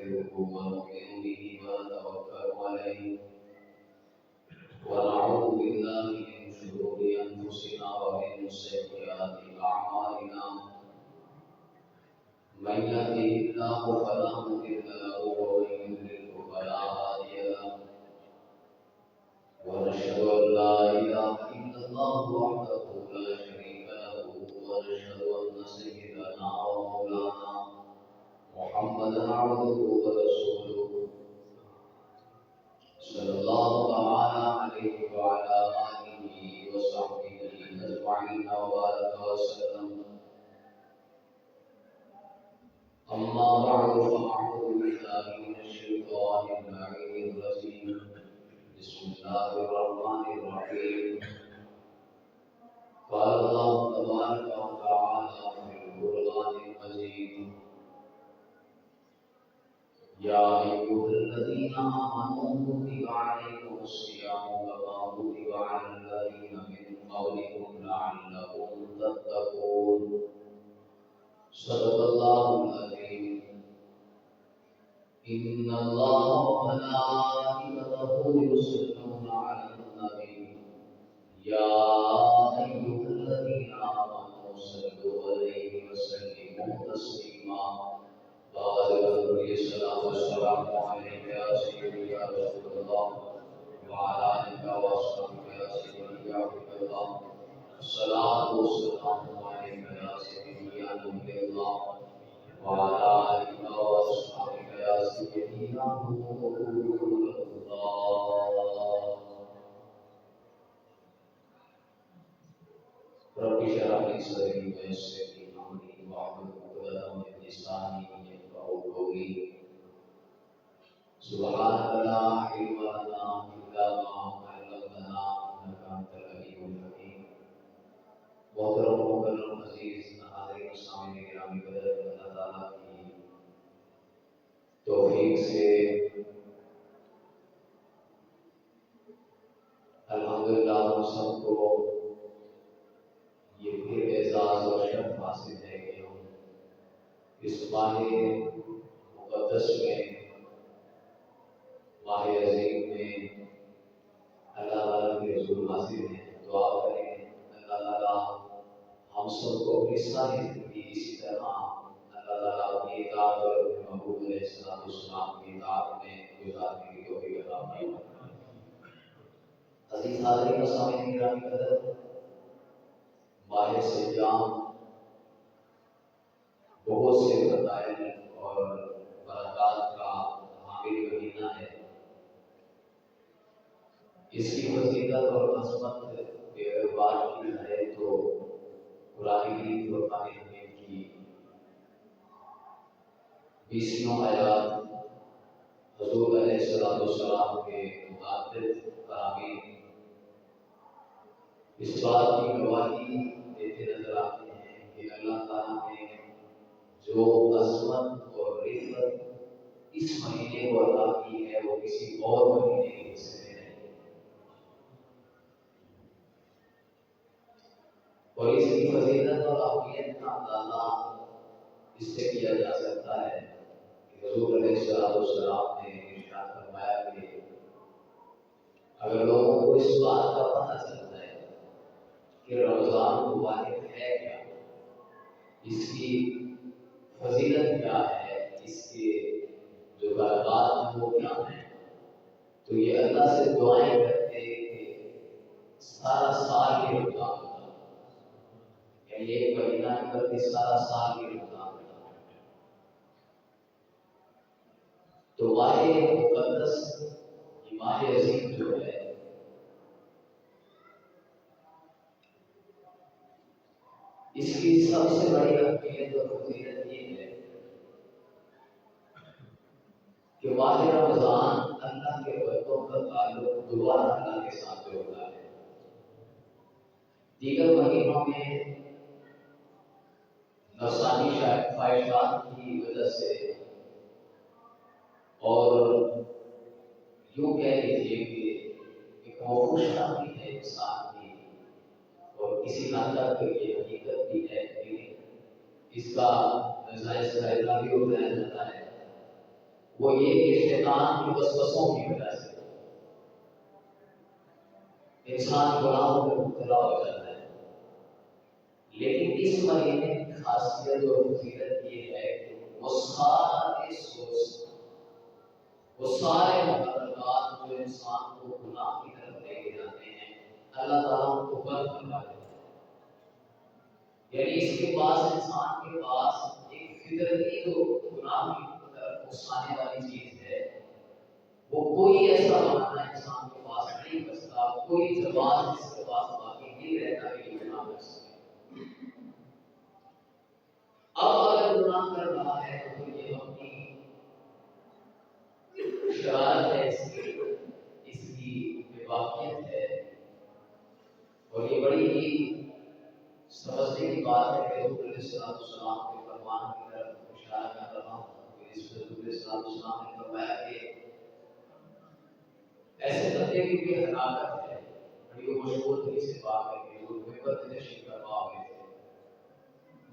نستغفره ونؤمن به ونتوكل عليه ونعوذ بالله من شرور أنفسنا ومن سيئات أعمالنا من يهده الله فلا مضل له ومن يضلل فلا هادي له ونشهد أن لا إله إلا الله وحده لا شريك له ونشهد أن سيدنا ومولانا محمدا عبده ورسوله صلى الله تعالى عليه وعلى آله وصحبه أجمعين وبارك وسلم. أما بعد فأعوذ بالله من الشيطان اللعين الرجيم. بسم الله الرحمن الرحيم. قال الله تبارك وتعالى في القرآن المجيد: يا أيها الذين آمنوا كتب عليكم الصيام كما كتب على الذين من قبلكم لعلكم تتقون. صدق الله العظيم. إن الله وملائكته يصلون على النبي يا أيها الذين آمنوا صلوا عليه وسلموا تسليما. بارك الصلاة والسلام عليك يا سيدي يا رسول الله وعلى آلك وأصحابك يا سيدي يا حبيب الله. الصلاة والسلام عليك يا سيدي يا نبي الله وعلى آلك وأصحابك يا سيدي يا رسول الله. رب اشرح لي صدري ويسر لي أمري واحلل عقدة من لساني يفقهوا قولي. سبحانك لا علم لنا إلا ما علمتنا إنك أنت العليم الحكيم. محترم مکرم عزیز حاضرین سامعین گرامی قدر، اللہ تعالیٰ کی توفیق سے الحمدللہ ہم سب کو یہ پھر اعزاز اور شرف حاصل ہے کہ ہم اس ماہ مقدس میں، ماہ عظیم میں اللہ تعالیٰ کے حضور حاضر ہیں. دعا کریں اللہ تعالیٰ ہم سب کو اپنی ساری زندگی اسی طرح اللہ تعالیٰ اپنی اطاعت اور محبوب علیہ السلام کی اطاعت میں گزارنے کی توفیق عطا فرمائے. عزیز حاضرین و سامعین گرامی قدر، ماہ سیام بہت سے فضائل اور برکات کا حامل مہینہ ہے. اس کی فضیلت اور عظمت کے اگر بات کی جائے تو قرآن کریم فرقان حمید کی 20 آیات، حضور علیہ السلام کے متعدد فرامین اس بات کی گواہی دیتے نظر آتے ہیں کہ اللہ تعالیٰ نے جو عظمت اور رفعت اس مہینے کو عطا کی ہے وہ کسی اور مہینے کے حصے میں نہیں. اور اس کی فضیلت اور اہمیت کا اندازہ اس سے کیا جا سکتا ہے کہ حضور علیہ السلام نے ارشاد فرمایا کہ اگر لوگوں کو اس بات کا پتہ چلتا ہے کہ رمضان مبارک ہے کیا، اس کی فضیلت کیا ہے، اس کے جو برکات ہیں وہ کیا ہیں، تو یہ اللہ سے دعائیں کرتے کہ سارا سال کے رمضان ہوتا، یعنی ایک مہینہ کرتے سارا سال کے رمضان ہوتا. تو ماہ مقدس، یہ ماہ عظیم جو ہے، اس کی سب سے بڑی اہمیت اور فضیلت یہ ہے کہ ماہ رمضان اللہ کے بندوں کا تعلق دوبارہ اللہ کے ساتھ جوڑتا ہے. دیگر مہینوں میں نفسانی خواہشات کی وجہ سے اور یوں کہہ لیجیے کہ ایک موقوش بھی ہے انسان کی، اور کسی حد تک یہ حقیقت بھی ہے، لیکن اس کا ظاہر بھی ہو جاتا ہے. وہ یہ کہ شیطان کی وسوسوں کی وجہ سے انسان گناہوں میں مبتلا ہو جاتا ہے. لیکن اس مہینے کی خاصیت اور فضیلت یہ ہے کہ وہ سارے مقررات جو انسان کو گناہ کی طرف لے کے جاتے ہیں اللہ تعالیٰ ان کو بند کروا دیتا ہے. یعنی اس کے پاس انسان کے پاس ایک فطرتی جو گناہ کی طرف اکسانے والی چیز ہے وہ کوئی ایسا بہانہ انسان کے پاس نہیں بچتا، کوئی زبان اس کے پاس باقی نہیں رہتا کہ یہ گناہ کر سکے. اب اگر گناہ کر رہا ہے تو پھر یہ اپنی شرارت ہے، اس کی بے واقعیت ہے. اور یہ بڑی ہی سمجھنے کی بات ہے کہ حضور علیہ السلام کے فرمان کی طرف اشارہ کر رہا ہوں. اس میں حضور علیہ السلام نے فرمایا کہ ایسے بندے کی بھی ہلاکت ہے. بڑی مشہور حدیث سے بات ہے کہ وہ ممبر پہ تشریف فرما ہوئے تھے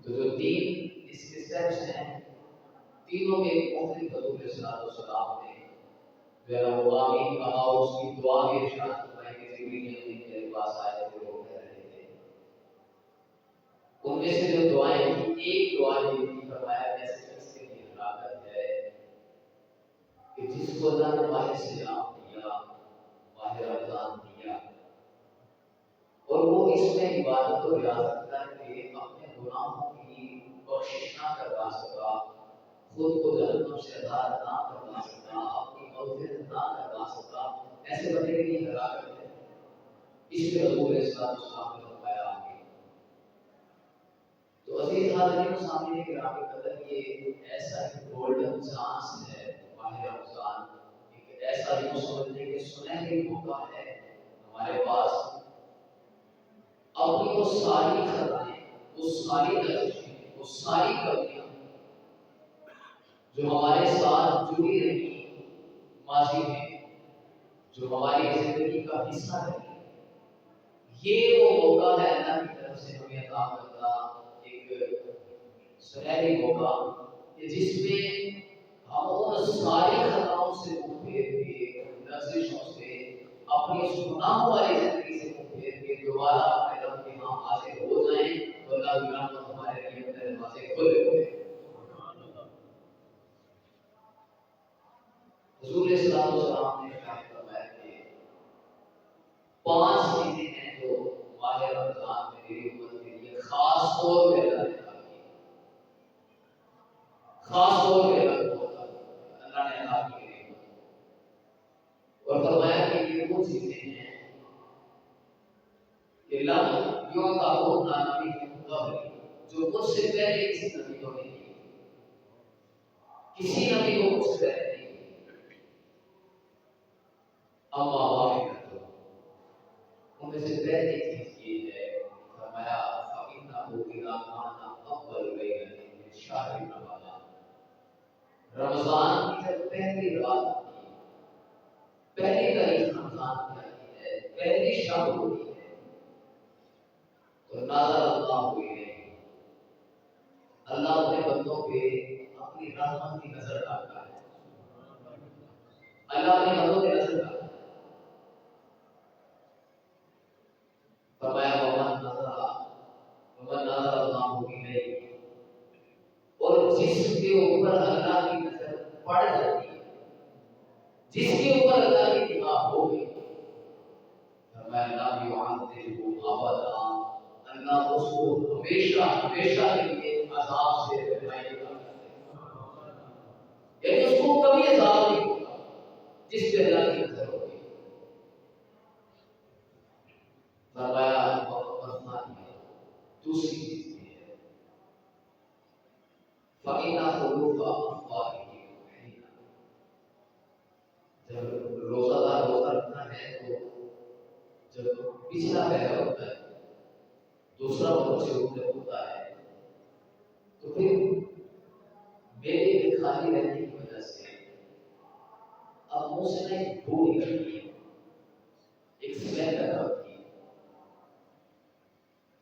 تو جو تین اس کے سٹیپس ہیں تینوں کے مختلف حضور علیہ السلام نے وہ آمین کہا اور اس کی دعا بھی ارشاد فرمائی کہ جبریل امین میرے پاس آئے تھے وہ کہہ رہے تھے. ان میں سے جو دعائیں تھیں ایک دعا یہ تھی فرمایا ایسے شخص کے لیے ہلاکت ہے کہ جس کو اللہ نے ماہ صیام دیا ماہ رمضان دیا اور وہ اس میں عبادت و ریاضت کر کے اپنے گناہوں کی بخشش نہ کروا سکا، خود کو جہنم سے آزاد نہ کروا سکا، اپنی مغفرت نہ کروا سکا، ایسے بندے کے لیے ہلاکت ہے. اس پہ حضور علیہ السلام نے فرمایا آمین. تو عزیز حاضرین و سامعین کرام قدر یہ ایسا ایک گولڈن چانس ہے ماہ رمضان، ایک ایسا ہی سمجھنے کے سنہری موقع ہے ہمارے پاس. اپنی وہ ساری خطائیں، وہ ساری لذتیں، وہ ساری کمیاں جو ہمارے ساتھ جڑی رہی ماضی میں، جو ہماری زندگی کا حصہ رہی، یہ وہ موقع ہے اللہ کی طرف سے ہمیں عطا کرتا ایک سنہری موقع کہ جس میں ہم ان ساری خطاؤں سے منہ پھیر کے، لغزشوں سے، اپنی اس گناہوں والی زندگی سے منہ پھیر کے دوبارہ اپنے رب کے ہاں حاضر ہو جائیں تو اللہ کی رحمت ہمارے لیے اپنے دروازے کھولے ہوئے ہیں. حضور علیہ السلام نے فرمایا کہ 5 چیزیں ہیں جو ماہ رمضان میں میری امت کے لیے خاص طور پہ اللہ نے عطا کی، خاص طور پہ اللہ نے عطا کی میری امت کو. اور فرمایا کہ یہ وہ چیزیں ہیں کہ لم یعطہن نبی من قبل، جو مجھ سے پہلے کسی نبی کو نہیں دی، کسی نبی کو مجھ سے پہلے نہیں دی. اما واحد ان میں سے پہلی چیز یہ ہے فرمایا فَإِنَّهُ إِذَا كَانَ أَوَّلُ لَيْلَةٍ مِنْ شَهْرِ رَمَضَانَ، رمضان کی جب پہلی رات ہوتی ہے، پہلی تاریخ رمضان کی آتی ہے، پہلی شب ہوتی ہے تو نظر اللہ ہوئی ہے، اللہ اپنے بندوں پہ اپنی رحمت کی نظر ڈالتا ہے. اللہ اپنے بندوں پہ نظر ڈالتا ہے. فرمایا ومن نظر اللہ الیہ، اور جس کے اوپر اللہ کی نظر پڑ جاتی ہے، جس کے اوپر اللہ کی نگاہ ہو گئی، فرمایا لا یعذبہ ابدا، اللہ اس کو ہمیشہ ہمیشہ کے لیے عذاب سے رہائی کرتا ہے. یعنی اس کو کبھی عذاب نہیں ہوگا جس پہ اللہ کی نظر ہوگی. فرمایا دوسری چیز یہ ہے فَإِنَّ خُلُوفَ أَفْوَاهِهِمْ، جب روزہ دار روزہ رکھنا ہے تو جب پچھلا پہلا ہوتا ہے، دوسرا مطلب سے ہوتا ہے تو پھر میرے خالی رہنے کی وجہ سے اب منہ سے ایک بو نکلتی ہے، ایک اسمیل پیدا ہوتی ہے.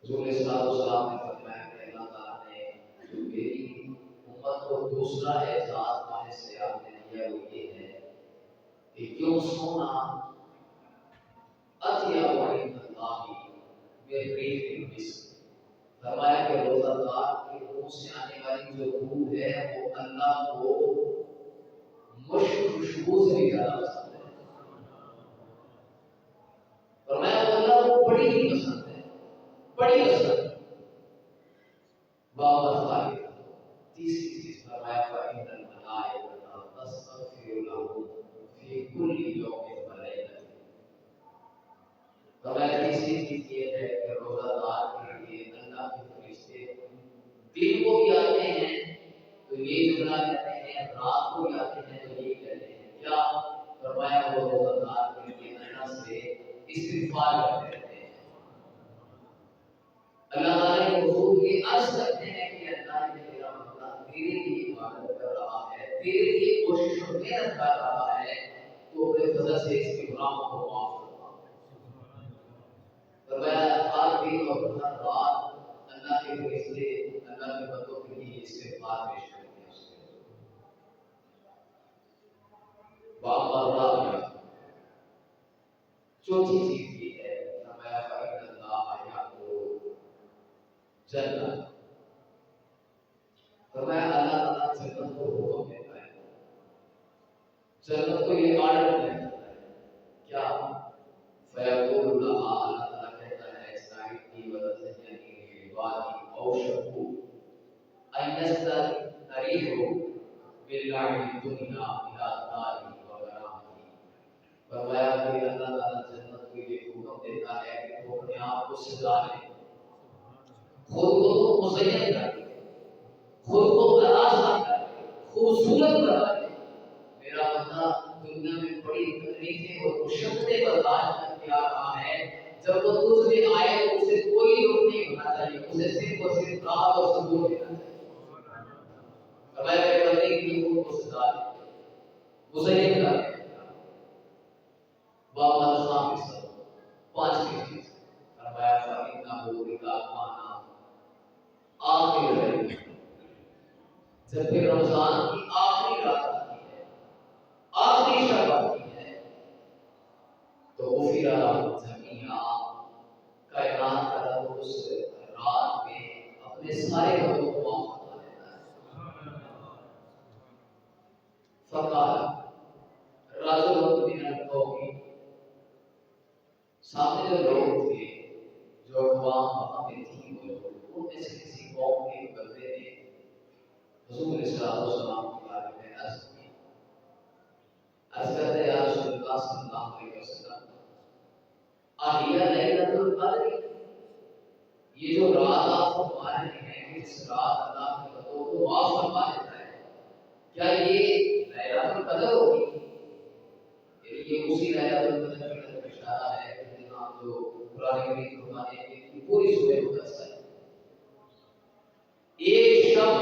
حضور علیہ السلام نے فرمایا کہ اللہ تعالیٰ نے جو میری امت کو دوسرا اعزاز ماہ صیام نے دیا کیا وہ یہ ہے کہ کیوں سونا اطیب عند اللہ من ریح المسک، فرمایا کہ روزہ دار کے منہ سے آنے والی جو بو ہے وہ اللہ کو مشک خوشبو سے بھی زیادہ پسند ہے۔ فرمایا وہ اللہ کو بڑی ہی پسند ہے، بڑی پسند ہے۔ باب الخالق، تیسری چیز فرمایا فإن الملائکۃ تستغفر لهم فی کل یوم ولیلۃ، فرمایا تیسری چیز یہ ہے کہ روزہ دار کے لیے اللہ کے فرشتے دن کو بھی آتے ہیں تو یہ جملہ کہتے ہیں، رات کو بھی آتے ہیں تو یہ کہتے ہیں کیا؟ فرمایا وہ روزہ دار کے لیے اللہ سے استغفار کرتے رہتے ہیں، اللہ تعالیٰ کے حضور کی عرض کرتے ہیں کہ اللہ نے میرا بندہ تیرے لیے عبادت کر رہا ہے، تیرے لیے کوشش اور محنت کر رہا ہے، تو اپنے فضل سے اس کے گناہوں کو معاف کرنا۔ فرمایا ہر دن اور ہر رات اللہ کے فرشتے اللہ کے بندوں کے لیے استغفار پیش کرتے ہیں۔ اس کے باب الرابع، چوتھی چیز یہ ہے فرمایا فإن اللہ یأمر جنت، فرمایا اللہ تعالیٰ جنت کو حکم دیتا ہے، جنت کو یہ آرڈر دیتا ہے کیا؟ فیقول لها، اللہ تعالیٰ کہتا ہے سائقی وزینی عبادی اوشکو ان یستریحوا باللعب الدنیا الى داری وغرامی، فرمایا کہ اللہ تعالیٰ جنت کو یہ حکم دیتا ہے کہ وہ اپنے آپ کو سجا لے، خود کو تو مزین کر لے، خود کو آراسا کر لے، خوبصورت بنا لے۔ میرا بندہ دنیا میں بڑی تکلیفیں اور مشقتیں برداشت کر کے آ رہا ہے، جب وہ تجھ میں آئے تو اسے کوئی روک نہیں ہونا چاہیے، اسے صرف اور صرف راحت اور سکون دینا چاہیے۔ فرمایا میرے بندے کے لیے خود کو سجا لے، مزین کر لے۔ باب الخامس، پانچویں چیز فرمایا فإنہ اذا کان آخر لیل، جب پھر رمضان کی آخری رات آتی ہے، آخری شب آتی ہے، تو غفر له جمیعا، کائنات کا رب اس رات میں اپنے سارے گناہوں کو معاف کروا دیتا ہے۔ فقال رجل من القوم، سامنے جو لوگ تھے، جو اقوام وہاں پہ تھی، ان میں سے کسی قوم کے بندے نے حضور صلی اللہ علیہ وسلم کے بارے میں عرض کی، عرض کرتے ہیں یا رسول اللہ صلی اللہ علیہ وسلم احیا لیلۃ القدر، یہ جو رات آپ فرما رہے ہیں کہ اس رات اللہ کے بندوں کو معاف فرما دیتا ہے، کیا یہ لیلۃ القدر ہوگی؟ یہ اسی لیلۃ القدر کی طرف اشارہ ہے جو قرآن کریم فرمانے کی پوری سورہ مقدسہ ہے، ایک شب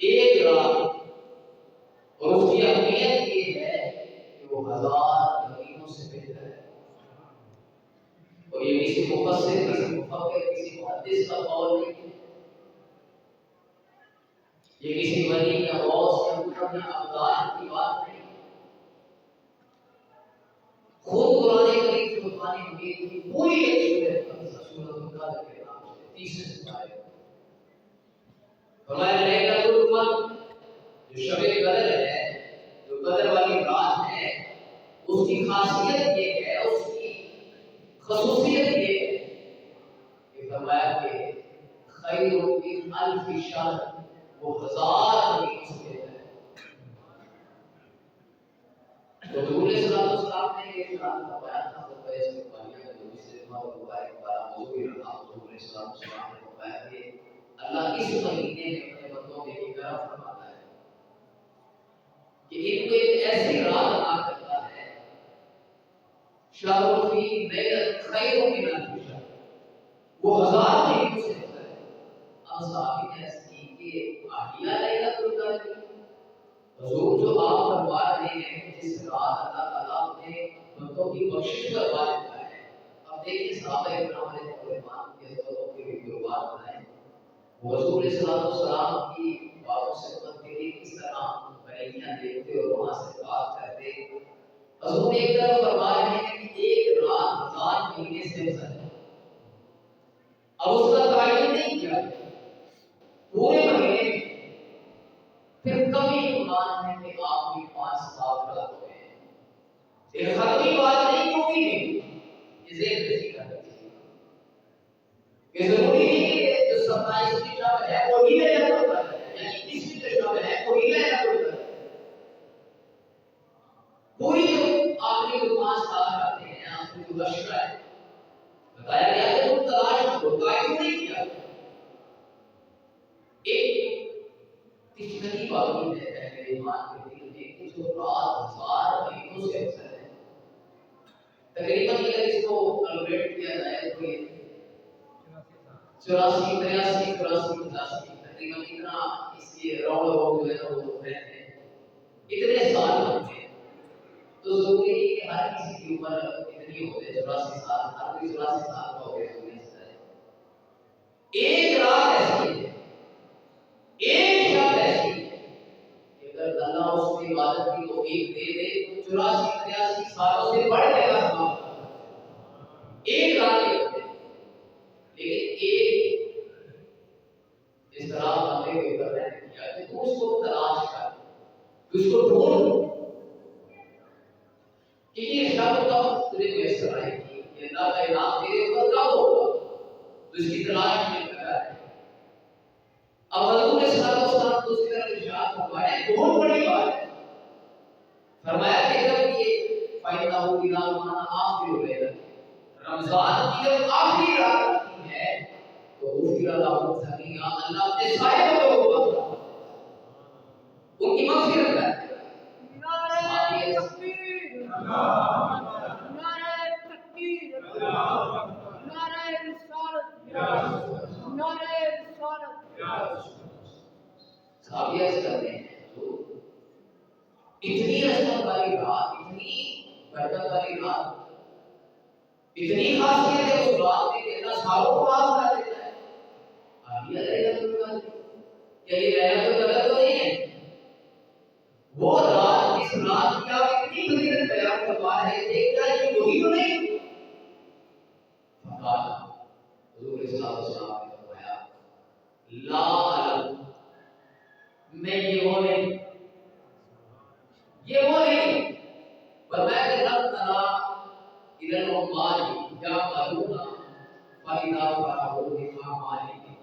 ایک رات، اور اس کی اہمیت یہ ہے کہ وہ 1000 مہینوں سے بہتر ہے، اور یہ کسی مفسر، کسی مفکر، کسی محدث کا قول نہیں ہے، یہ کسی ولی یا غوث یا مقرب یا ابدال کی بات نہیں ہے، خود قرآن کریم کی فرمانے کی پوری ایک سورۃ القدر کے نام سے تیسرے سپارے فرمایا لیلۃ القدر، جو شب قدر ہے، جو قدر والی رات ہے، اس کی خاصیت یہ ہے، اس کی خصوصیت یہ ہے کہ فرمایا کہ خیر من الف شہر، وہ 1000 مہینوں سے بہتر ہے۔ تو حضور صلی اللہ علیہ وسلم نے یہ ارشاد فرمایا تھا خطبہ استقبالیہ میں، جو اس سے مبارک بارہ موضوع رہا، حضور صلی اللہ علیہ وسلم نے فرمایا کہ اللہ اس مہینے میں اپنے بندوں کے لیے کرم فرماتا ہے کہ ان کو ایک ایسی رات عطا کرتا ہے، شہر فی لیلۃ خیر من الف شہر، وہ 1000 مہینوں سے بہتر ہے۔ اب صحابی نے عرض کی کہ احیا لیلۃ القدر، حضور جو آپ فرما رہے ہیں کہ جس رات اللہ تعالیٰ اپنے بندوں کی بخشش کروا دیتا ہے، اب دیکھیں صحابہ اکرام علیہ الرحمٰن کی عظمتوں کی بھی قربان بنائیں، حضور صلی اللہ علیہ وسلم کی باتوں سے متفق کس طرح بنے لڑکیاں دیکھتے اور وہاں سے بات کرتے. حضور ایک طرف فرما رہے ہیں کہ ایک رات 1000 مہینے سے افضل ہے. اب اس کا تعین نہیں کیا پورے مہینے میں. پھر کبھی ایمان ہے کہ آپ کی 5 سال رات ہوئے ہیں. ایک حتمی بات نہیں ہوگی یہ ذہن میں رکھنا چاہیے کہ ضروری نہیں کہ جو 27 کی شب ہے وہی لیلۃ القدر ہے، یعنی 21 کی شب ہے وہی لیلۃ القدر ہے. پوری جو آخری جو 5 سال آتے ہیں آخری جو اشرا ہے بتایا گیا کہ تم تلاش کرو، تعین نہیں کیا. ایک تشنگی باقی ہے اہل ایمان کے دل میں کہ جو رات 1000 مہینوں سے افضل ہے. تقریباً اگر اس کو کیلکولیٹ کیا جائے تو یہ 84 83 84 85 تقریباً اتنا اس کے راؤنڈ اباؤٹ جو ہے نا وہ رہتے ہیں. اتنے سال ہوتے ہیں تو ضروری نہیں کہ ہر کسی کی عمر اتنی ہو جائے. 84 سال ہر کوئی 84 سال کا ہو گیا نہیں سکتا ہے. ایک رات ایسی ہے، ایک شب ایسی ہے کہ اگر اللہ اس کی عبادت کی توفیق دے دے تو 84 83 سالوں سے بڑھ جائے گا ثواب. ایک رات کے ہوتے ہیں لیکن ایک اس طرح بندے کے اوپر رہنے کیا کہ تو اس کو تلاش کر، تو اس کو ڈھونڈ کہ یہ شب کب تجھے میسر آئے گی، یہ اللہ کا انعام تیرے اوپر کب ہوگا، تو اس کی تلاش میں لگا ہے. اب حضور صلی اللہ علیہ وسلم دوسری طرف ارشاد فرمایا بہت بڑی بات ہے. فرمایا کہ جب یہ فائدہ ہوگی رمضان آخری لیلہ، رمضان کی جب آخری رات آتی ہے تو غفر لهم ذنوبهم، اللہ اپنے سائے لوگوں کو ان کی مغفرت کرتا ہے. نعرہ تکبیر، نعرہ تکبیر، نعرہ رسالت، نعرہ رسالت. صحابیہ سے کرتے ہیں تو اتنی رحمت والی رات، اتنی برکت والی رات، اتنی خاصیت ہے اس رات میں کہ اللہ سالوں کو معاف کر دیتا ہے. یہ لیلۃ القدر، کیا یہ لیلۃ القدر تو نہیں ہے؟ وہ رات جس رات کی آپ اتنی فضیلت بیان کروا رہے تھے، کیا یہ وہی تو نہیں؟ فقال حضور صلی اللہ علیہ وسلم نے فرمایا لا علم، میں یہ وہ نہیں، یہ وہ نہیں. فرمایا کہ رب تلا اذا العمال يعملون فاذا فرغوا من اعمالهم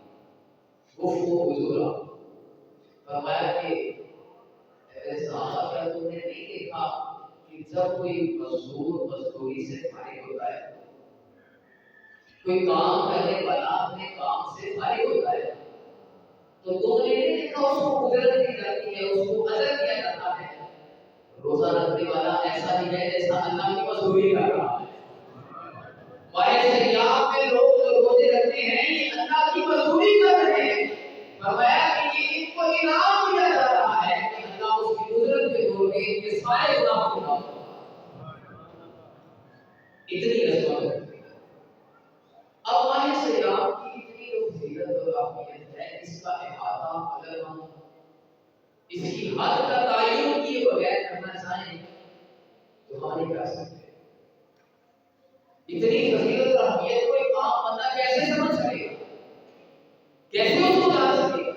وفوا حضورا. فرمایا کہ صحابہ کیا تم نے نہیں دیکھا کہ جب کوئی مزدور مزدوری سے فارغ ہوتا ہے، کوئی کام کرنے والا اپنے کام سے فارغ ہوتا ہے تو تم نے نہیں دیکھا اس کو اجرت دی جاتی ہے، اس کو اجر دیا جاتا ہے. روزہ رکھنے والا ایسا ہی ہے جیسا اللہ کی مزدوری کر رہا ہے. ہمارے سیاح میں لوگ جو روزے رکھتے ہیں یہ اللہ کی مزدوری کر رہے ہیں. فرمایا کہ یہ ان کو انعام دیا جا رہا ہے کہ اللہ اس کی قدرت کے دور میں ان کے سارے گناہوں کو معاف کرے. اتنی رحمت ہے. اب ہمارے سیاح کی اتنی جو فضیلت اور اہمیت ہے اس کا احاطہ اگر ہم اس کی حد کا تعین کیے بغیر کرنا چاہیں تو ہم نہیں کر سکتے. اتنی فضیلت اور اہمیت کو ایک عام بندہ کیسے سمجھ سکے گا، کیسے اس کو جان سکے گا؟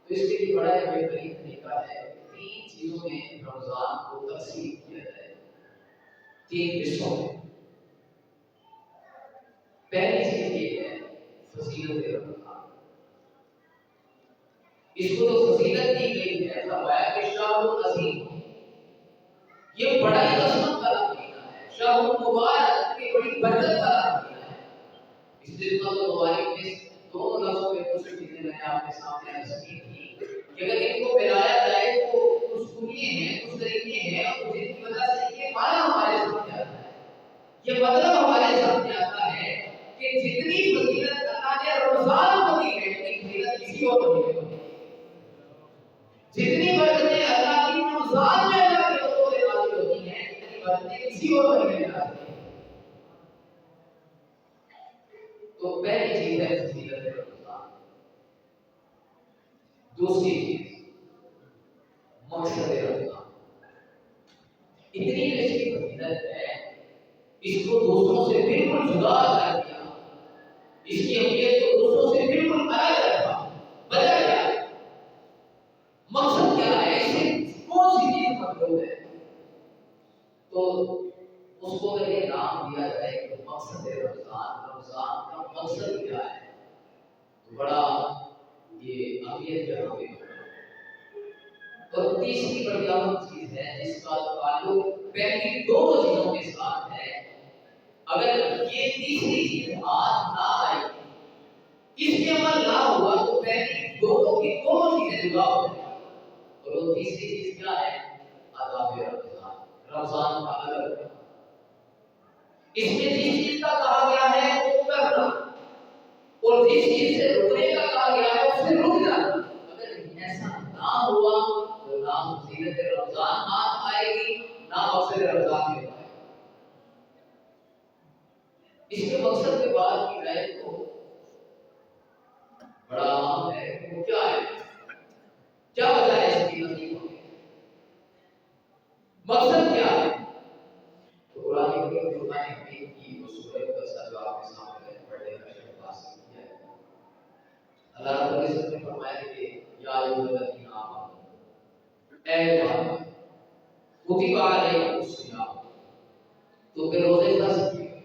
تو اس کے لیے بڑا ایک بہترین طریقہ ہے 3 چیزوں میں رمضان کو تقسیم کیا جائے، 3 حصوں میں. پہلی چیز یہ ہے فضیلت رمضان. اس کو تو فضیلت دی گئی ہے، فرمایا کہ شہر عظیم، یہ بڑا ہی عظمت والا مہینہ ہے. شہر مبارک، یہ بڑی برکت والا مہینہ ہے. اس دن کا تو مبارک میں دونوں لفظوں میں کچھ چیزیں میں نے آپ کے سامنے عرض کی تھی کہ اگر ان کو ملایا جائے تو کچھ کنیے ہیں، کچھ طریقے ہیں اور جن کی وجہ سے یہ معنی ہمارے سامنے آتا ہے، یہ مطلب ہمارے سامنے آتا ہے کہ جتنی فضیلت اللہ نے رمضان کو دی ہے اتنی فضیلت کسی اور کو نہیں دی. جتنی برکتیں اللہ کی رمضان میں اللہ کے حضور میں نازل ہوتی ہیں اتنی برکتیں کسی اور کو نہیں ملتی. تو پہلی چیز ہے فضیلت رمضان. دوسری چیز اس کی اہمیت کو دوسروں سے بالکل الگ رکھا. وجہ کیا ہے؟ مقصد کیا ہے؟ اس سے کون سی چیز مطلوب ہے؟ تو اس کو اگر یہ نام دیا جائے کہ مقصد رمضان، رمضان کا مقصد کیا ہے، تو بڑا یہ اہمیت یہاں پہ. اور تیسری بڑی اہم چیز ہے جس کا تعلق پہلی دونوں چیزوں کے ساتھ ہے. اگر یہ تیسری چیز ہاتھ نہ آئی، اس میں عمل نہ ہوا، تو پہلی دونوں کی دونوں چیزیں جدا ہو جائیں. اور وہ تیسری چیز کیا ہے؟ آداب رمضان، رمضان کا الگ. اس میں جس چیز کا کہا گیا ہے وہ کرنا، اور جس چیز سے رکنے کا کہا گیا ہے اس سے رک جانا. اگر ایسا نہ ہوا تو نہ فضیلت رمضان ہاتھ آئے گی، نہ مقصد رمضان میں آئے گی. اس کے مقصد کے بعد کی رائے تو بڑا اہم ہے کہ وہ کیا ہے، کیا وجہ ہے اس کی نصیب ہونے کی، مقصد کیا ہے. تو قرآن کریم جو قرآن حمید کی وہ سورہ مقدسہ جو آپ کے سامنے پڑھنے کا شرف حاصل کیا ہے، اللہ رب العزت نے فرمایا کہ یا ایھا الذین آمنوا، اے ایمان، کتب علیکم الصیام، تو پھر روزے فرض کیے گئے،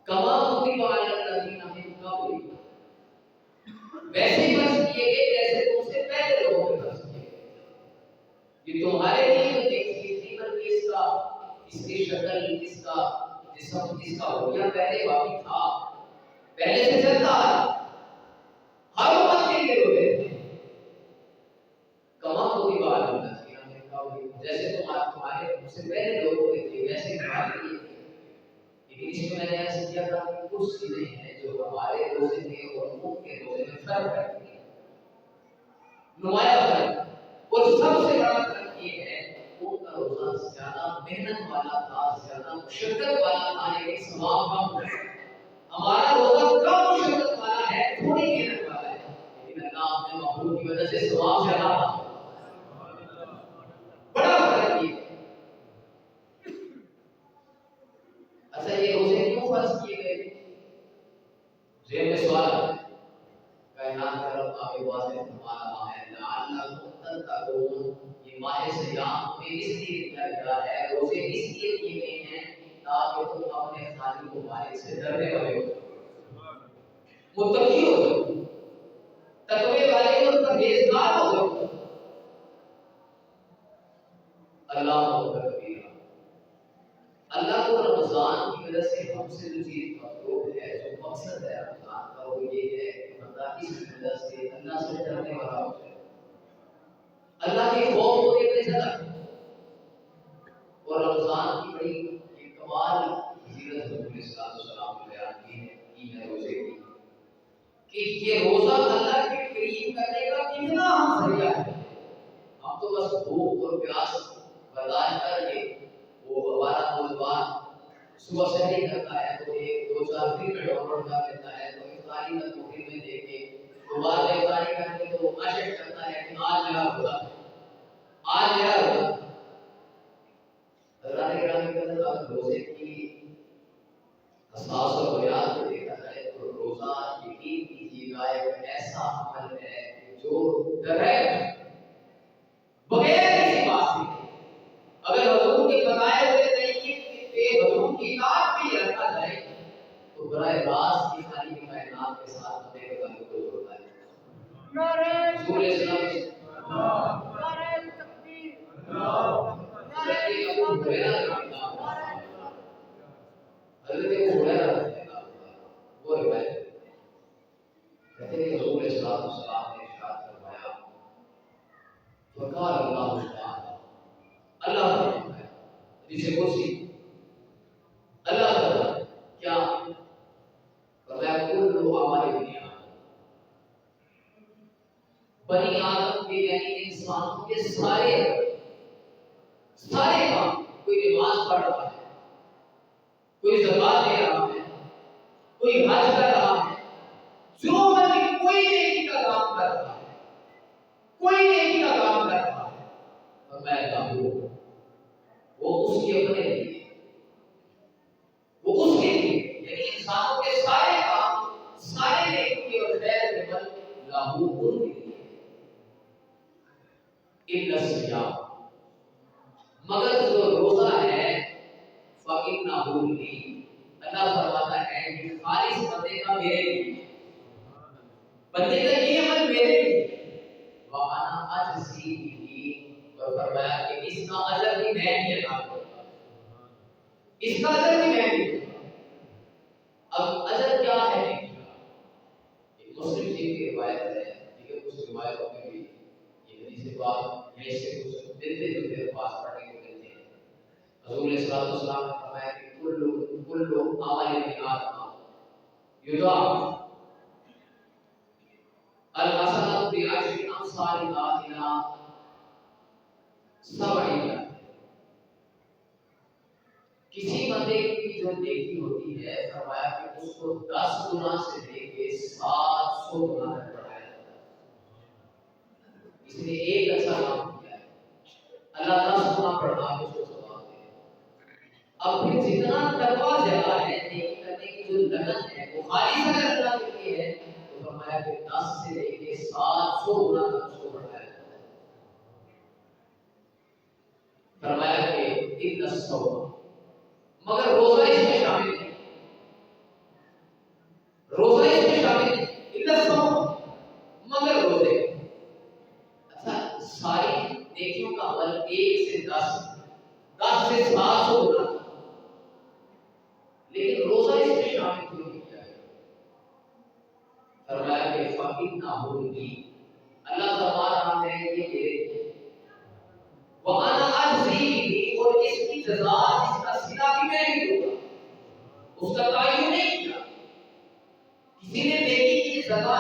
کما کتب علی الذین من قبلکم، ویسے فرض کیے گئے جیسے تم سے پہلے لوگوں نے فرض کیے گئے. یہ تمہارے لیے تو ایک چیز تھی، بلکہ اس کی شکل، اس کا جسم، اس کا ہویا پہلے باقی تھا، پہلے سے چلتا آ رہا. ہر امت کے لیے روزے تھے. کما کتب علی الذین من قبلکم، جیسے تمہارے سے پہلے لوگوں کے تھے ویسے تمہارے لیے تھے. لیکن اس میں میں نے ایسا کیا تھا کہ کچھ چیزیں ہیں جو ہمارے روزے تھے اور ان کے روزے میں فرق رکھتی ہیں، نمایاں فرق. اور سب سے بڑا فرق یہ ہے ان کا روزہ زیادہ محنت والا تھا، زیادہ مشقت والا تھا، لیکن ثواب کم ہے. ہمارا روزہ کم مشقت والا ہے، تھوڑی محنت والا ہے، لیکن اللہ اپنے محبوب کی وجہ سے ثواب زیادہ تھا. بڑا فرق یہ ہے. اچھا، یہ روزے کیوں فرض کیے گئے؟ ذہن میں سوال ہے. کائنات کا رب آپ کے واسطے فرما رہا ہے لعلکم تتقون، یہ ماہ صیام میں اس لیے کیا گیا ہے، روزے اس لیے کیے گئے ہیں تاکہ تم اپنے خالق و مالک سے ڈرنے والے ہو، متقی ہو، تقوی والے اور پرہیزگار ہو. اللہ اکبر کبیرہ. اللہ کو رمضان کی وجہ سے ہم سے جو چیز مطلوب ہے، جو مقصد ہے رمضان کا، وہ یہ ہے کہ بندہ اس وجہ سے اللہ سے ڈرنے والا ہو جائے، اللہ کے خوف کو دیکھنے چلا. اور رمضان کی بڑی ایک کمال فضیلت حضور صلی اللہ علیہ وسلم نے بیان کی ہے روزے کی، کہ یہ روزہ اللہ کے قریب کرنے کا کتنا اہم ذریعہ ہے. ہم تو بس بھوک اور پیاس برداشت کر کے وہ ہمارا نوجوان صبح سحری کرتا ہے تو ایک دو چار پھر ڈاؤن لوڈ کر لیتا ہے، تو افطاری کا تو پھر میں دیکھ کے دوبارہ افطاری کر کے تو عاشق کرتا ہے کہ آج میرا روزہ، آج میرا روزہ. اللہ نے کرام کے اندر روزے کی اساس اور بنیاد کو دیکھا جائے تو روزہ یقین کیجیے گا ایک ایسا عمل ہے جو ڈائریکٹ بغیر کسی بات سے، اگر حضور کے بتائے ہوئے طریقے پہ حضور کی اطاعت بھی رکھا جائے تو براہ راست کی خالی کائنات کے ساتھ بندے کا تعلق کو جوڑتا ہے. حضور اسلام نعرہ تکبیر، حضرت ابو ہریرہ وہ روایت کہتے ہیں حضور اسلام نے ارشاد فرمایا، فقال اللہ تعالی، اللہ نے فرمایا جسے کرسی، اللہ تعالی کیا فرمایا، کل اعمال بنی آدم کے یعنی انسانوں کے سارے کام، کوئی نماز پڑھ رہا ہے، کوئی زکات دے رہا ہے، کوئی حج کر رہا ہے، جو مرضی کوئی نیکی کا کام کر رہا ہے، کوئی نیکی کا کام کر رہا ہے، فرمایا وہ اس کے اپنے لیے، وہ اس کے لیے، یعنی انسان الصِّيَامَ، مگر جو روزہ ہے فَإِنَّهُ لِي، اللہ فرماتا ہے کہ خالص بندے کا میرے لیے، بندے کا یہ عمل میرے لیے، وَأَنَا أَجْزِي بِهِ، اور فرمایا کہ اس کا اجر بھی میں ہی عطا کروں گا، اس کا اجر بھی میں ہی دوں گا۔ اب اجر کیا ہے نیکی کا؟ ایک مسلم شریف کی روایت ہے، دیگر کچھ روایتوں میں بھی یہ حدیث پاک میں سے کچھ ملتے جلتے الفاظ پڑھنے کو ملتے ہیں۔ حضور صلی اللہ علیہ وسلم نے فرمایا کہ کل عمل ابن آدم یضاعف الحسنۃ بعشر امثالها الی 70۔ کسی بندے کی جو نیکی ہوتی ہے فرمایا کہ اس کو 10 گنا سے لے کے 700 گنا تک بڑھایا جاتا ہے۔ اس نے ایک اچھا کام کیا ہے، اللہ 10 گنا بڑھا کے اس کو ثواب دے۔ اب پھر جتنا تقویٰ زیادہ ہے، نیکی کرنے کی جو لگن ہے وہ خالص اگر اللہ کے لیے ہے تو فرمایا کہ 10 سے لے کے 700 گنا تک اس کو بڑھایا جاتا ہے۔ فرمایا کہ ان الصوم، مگر روزہ اس میں شامل نہیں، روزہ اس میں شامل نہیں، الا الصوم، مگر روزے۔ اچھا، ساری نیکیوں کا عمل 1 سے 10 سے 700 گنا، لیکن روزہ اس میں شامل کیوں نہیں کیا گیا؟ فرمایا کہ فَإِنَّهُ لِي، اللہ فرما رہا ہے یہ میرے لیے، وَأَنَا أَجْزِي بِهِ، اور اس کی جزا، اس کا صلہ بھی میں ہی دوں گا۔ اس کا تعین نہیں کیا، کسی نے نیکی کی جزا